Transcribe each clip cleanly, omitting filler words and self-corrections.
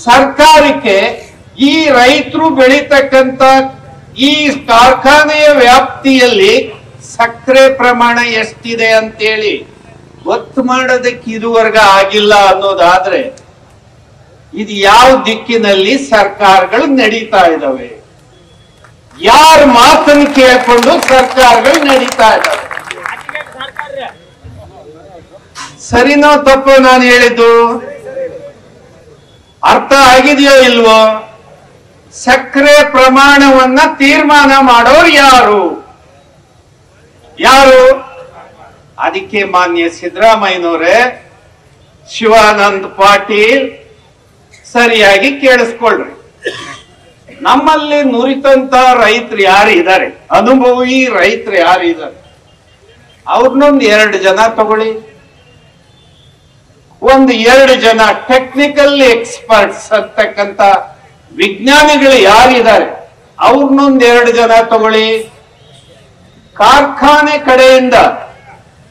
ಸರ್ಕಾರಕ್ಕೆ ಈ ರೈತರು ಬೆಳೀತಕ್ಕಂತ ಈ ಕಾರ್ಖಾನೆಯ ವ್ಯಾಪ್ತಿಯಲ್ಲಿ ಸಕ್ಕರೆ ಪ್ರಮಾಣ ಎಷ್ಟಿದೆ ಅಂತೇಳಿ ಗೊತ್ತು ಮಾಡೋದಕ್ಕೆ ಇದುವರೆಗೆ ಆಗಿಲ್ಲ ಅನ್ನೋದಾದ್ರೆ ಇದು ಯಾವ ದಿಕ್ಕಿನಲ್ಲಿ ಸರ್ಕಾರಗಳು ನಡೀತಾ ಇದ್ದಾವೆ? ಯಾರ ಮಾತನ್ನು ಕೇಳಿಕೊಂಡು ಸರ್ಕಾರಗಳು ನಡೀತಾ ಇದ್ದಾವೆ? ಸರಿನೋ ತಪ್ಪೋ ನಾನು ಹೇಳಿದ್ದು? ಅರ್ಥ ಆಗಿದೆಯೋ ಇಲ್ವೋ? ಸಕ್ಕರೆ ಪ್ರಮಾಣವನ್ನ ತೀರ್ಮಾನ ಮಾಡೋರು ಯಾರು? ಅದಕ್ಕೆ ಮಾನ್ಯ ಸಿದ್ದರಾಮಯ್ಯನವರೇ, ಶಿವಾನಂದ ಪಾಟೀಲ್ ಸರಿಯಾಗಿ ಕೇಳಿಸ್ಕೊಳ್ರಿ. ನಮ್ಮಲ್ಲಿ ನುರಿತಂತ ರೈತರು ಯಾರು ಇದ್ದಾರೆ, ಅನುಭವಿ ರೈತರು ಯಾರು ಇದ್ದಾರೆ, ಅವ್ರನ್ನೊಂದು 2 ಜನ ತಗೊಳ್ಳಿ. ಒಂದು 2 ಜನ ಟೆಕ್ನಿಕಲ್ ಎಕ್ಸ್ಪರ್ಟ್ಸ್ ಅಂತಕ್ಕಂತ ವಿಜ್ಞಾನಿಗಳು ಯಾರಿದ್ದಾರೆ ಅವ್ರನ್ನೊಂದು 2 ಜನ ತಗೊಳ್ಳಿ. ಕಾರ್ಖಾನೆ ಕಡೆಯಿಂದ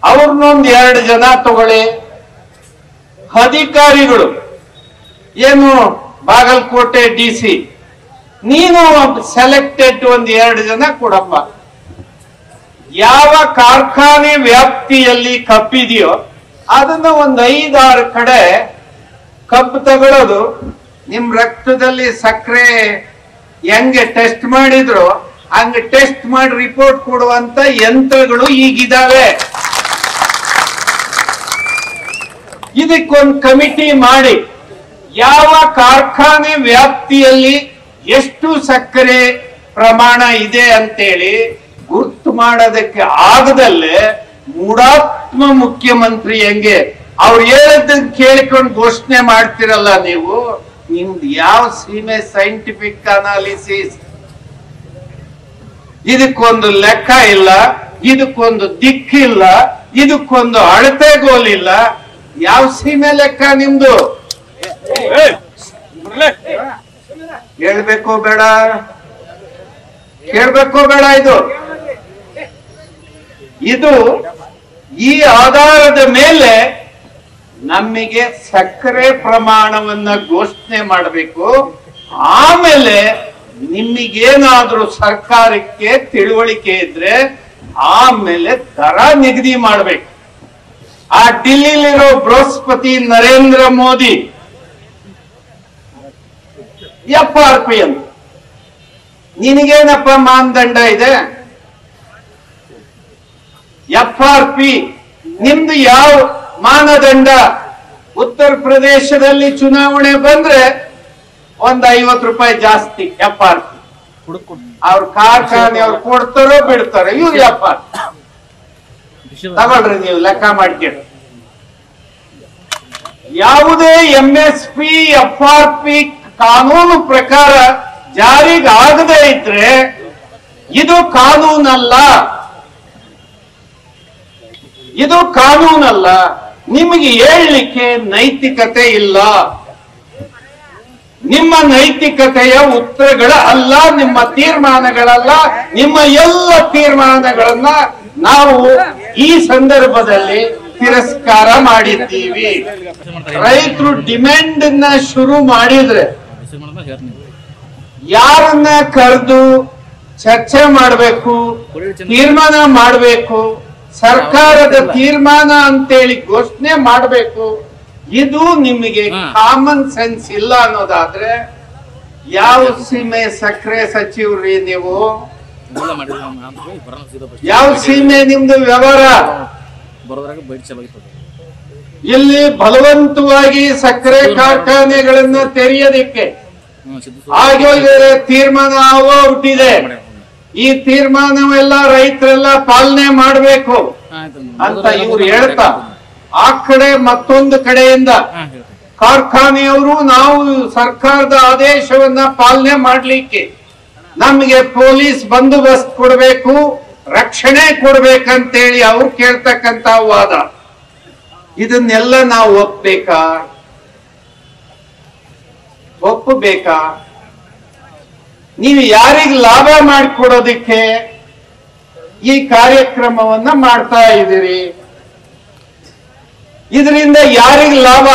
ಅವ್ರನ್ನೊಂದು 2 ಜನ ತಗೊಳ್ಳಿ. ಅಧಿಕಾರಿಗಳು ಏನು ಬಾಗಲಕೋಟೆ DC ನೀನು ಸೆಲೆಕ್ಟೆಡ್ ಒಂದು 2 ಜನ ಕೊಡಪ್ಪ. ಯಾವ ಕಾರ್ಖಾನೆ ವ್ಯಾಪ್ತಿಯಲ್ಲಿ ಕಬ್ಬಿದೆಯೋ ಅದನ್ನ ಒಂದು 5-6 ಕಡೆ ಕಬ್ಬು ತಗೊಳ್ಳೋದು. ನಿಮ್ ರಕ್ತದಲ್ಲಿ ಸಕ್ಕರೆ ಹೆಂಗೆ ಟೆಸ್ಟ್ ಮಾಡಿದ್ರು ಹಂಗೆ ಟೆಸ್ಟ್ ಮಾಡಿ ರಿಪೋರ್ಟ್ ಕೊಡುವಂತ ಯಂತ್ರಗಳು ಈಗಿದಾವೆ. ಇದಕ್ಕೊಂದು ಕಮಿಟಿ ಮಾಡಿ ಯಾವ ಕಾರ್ಖಾನೆ ವ್ಯಾಪ್ತಿಯಲ್ಲಿ ಎಷ್ಟು ಸಕ್ಕರೆ ಪ್ರಮಾಣ ಇದೆ ಅಂತೇಳಿ ಗುರ್ತು ಮಾಡೋದಕ್ಕೆ ಆಗದಲ್ಲೇ ಮೂಢಾತ್ಮ ಮುಖ್ಯಮಂತ್ರಿ ಹೆಂಗೆ ಅವ್ರು ಹೇಳದನ್ನ ಕೇಳಿಕೊಂಡು ಘೋಷಣೆ ಮಾಡ್ತಿರಲ್ಲ ನೀವು, ನಿಮ್ದು ಯಾವ ಸೀಮೆ ಸೈಂಟಿಫಿಕ್ ಅನಾಲಿಸಿಸ್? ಇದಕ್ಕೊಂದು ಲೆಕ್ಕ ಇಲ್ಲ, ಇದಕ್ಕೊಂದು ದಿಕ್ಕಿಲ್ಲ, ಇದಕ್ಕೊಂದು ಅಳತೆಗೋಲಿಲ್ಲ. ಯಾವ ಸೀಮೆ ಲೆಕ್ಕ ನಿಮ್ದು? ಹೇಳ್ಬೇಕೋ ಬೇಡ? ಕೇಳ್ಬೇಕೋ ಬೇಡ? ಇದು ಈ ಆಧಾರದ ಮೇಲೆ ನಮಗೆ ಸಕ್ಕರೆ ಪ್ರಮಾಣವನ್ನ ಘೋಷಣೆ ಮಾಡಬೇಕು. ಆಮೇಲೆ ನಿಮಗೇನಾದ್ರೂ ಸರ್ಕಾರಕ್ಕೆ ತಿಳುವಳಿಕೆ ಇದ್ರೆ ಆಮೇಲೆ ದರ ನಿಗದಿ ಮಾಡ್ಬೇಕು. ಆ ಡಿಲ್ಲಿಲಿರೋ ಬೃಹಸ್ಪತಿ ನರೇಂದ್ರ ಮೋದಿ FRP ಅಂತ ನಿನಗೇನಪ್ಪ ಮಾನದಂಡ ಇದೆ? FRP ನಿಮ್ದು ಯಾವ ಮಾನದಂಡ? ಉತ್ತರ ಪ್ರದೇಶದಲ್ಲಿ ಚುನಾವಣೆ ಬಂದ್ರೆ ಒಂದು 50 ರೂಪಾಯಿ ಜಾಸ್ತಿ FRP. ಅವ್ರ ಕಾರ್ಖಾನೆ ಅವ್ರು ಕೊಡ್ತಾರೋ ಬಿಡ್ತಾರೋ, ಇವ್ರು FRP ತಗೊಳ್ರಿ, ನೀವು ಲೆಕ್ಕ ಮಾಡ್ಕೊಳ್ಳಿ. ಯಾವುದೇ MSP FRP ಕಾನೂನು ಪ್ರಕಾರ ಜಾರಿಗೆ ಆಗದೆ ಇದ್ರೆ ಇದು ಕಾನೂನಲ್ಲ. ಇದು ಕಾನೂನಲ್ಲ. ನಿಮಗೆ ಹೇಳಲಿಕ್ಕೆ ನೈತಿಕತೆ ಇಲ್ಲ. ನಿಮ್ಮ ನೈತಿಕತೆಯ ಉತ್ತರಗಳ ಅಲ್ಲ, ನಿಮ್ಮ ತೀರ್ಮಾನಗಳಲ್ಲ. ನಿಮ್ಮ ಎಲ್ಲ ತೀರ್ಮಾನಗಳನ್ನ ನಾವು ಈ ಸಂದರ್ಭದಲ್ಲಿ ತಿರಸ್ಕಾರ ಮಾಡಿದ್ದೀವಿ. ರೈತರು ಡಿಮ್ಯಾಂಡ್ ನ ಶುರು ಮಾಡಿದ್ರೆ ಯಾರನ್ನ ಕರೆದು ಚರ್ಚೆ ಮಾಡಬೇಕು, ತೀರ್ಮಾನ ಮಾಡಬೇಕು, ಸರ್ಕಾರದ ತೀರ್ಮಾನ ಅಂತೇಳಿ ಘೋಷಣೆ ಮಾಡಬೇಕು. ಇದು ನಿಮಗೆ ಕಾಮನ್ ಸೆನ್ಸ್ ಇಲ್ಲ ಅನ್ನೋದಾದ್ರೆ ಯಾವ ಸೀಮೆ ಸಕ್ಕರೆ ಸಚಿವ್ರಿ ನೀವು? ಯಾವ ಸೀಮೆ ನಿಮ್ದು ವ್ಯವಹಾರ? ಇಲ್ಲಿ ಬಲವಂತವಾಗಿ ಸಕ್ಕರೆ ಕಾರ್ಖಾನೆಗಳನ್ನ ತೆರೆಯೋದಿಕ್ಕೆ ಆಗೋಗಿದೆ, ತೀರ್ಮಾನ ಹೊರಟಿದೆ. ಈ ತೀರ್ಮಾನವೆಲ್ಲ ರೈತರೆಲ್ಲ ಪಾಲನೆ ಮಾಡಬೇಕು ಅಂತ ಇವ್ರು ಹೇಳ್ತಾ, ಆ ಕಡೆ ಮತ್ತೊಂದು ಕಡೆಯಿಂದ ಕಾರ್ಖಾನೆಯವರು ನಾವು ಸರ್ಕಾರದ ಆದೇಶವನ್ನ ಪಾಲನೆ ಮಾಡ್ಲಿಕ್ಕೆ ನಮಗೆ ಪೊಲೀಸ್ ಬಂದೋಬಸ್ತ್ ಕೊಡಬೇಕು, ರಕ್ಷಣೆ ಕೊಡ್ಬೇಕಂತೇಳಿ ಅವ್ರು ಕೇಳ್ತಕ್ಕಂತ ವಾದ. ಇದನ್ನೆಲ್ಲ ನಾವು ಒಪ್ಪಬೇಕಾ? ನೀವು ಯಾರಿಗೆ ಲಾಭ ಮಾಡಿಕೊಡೋದಿಕ್ಕೆ ಈ ಕಾರ್ಯಕ್ರಮವನ್ನ ಮಾಡ್ತಾ ಇದ್ದೀರಿ? ಇದರಿಂದ ಯಾರಿಗೆ ಲಾಭ?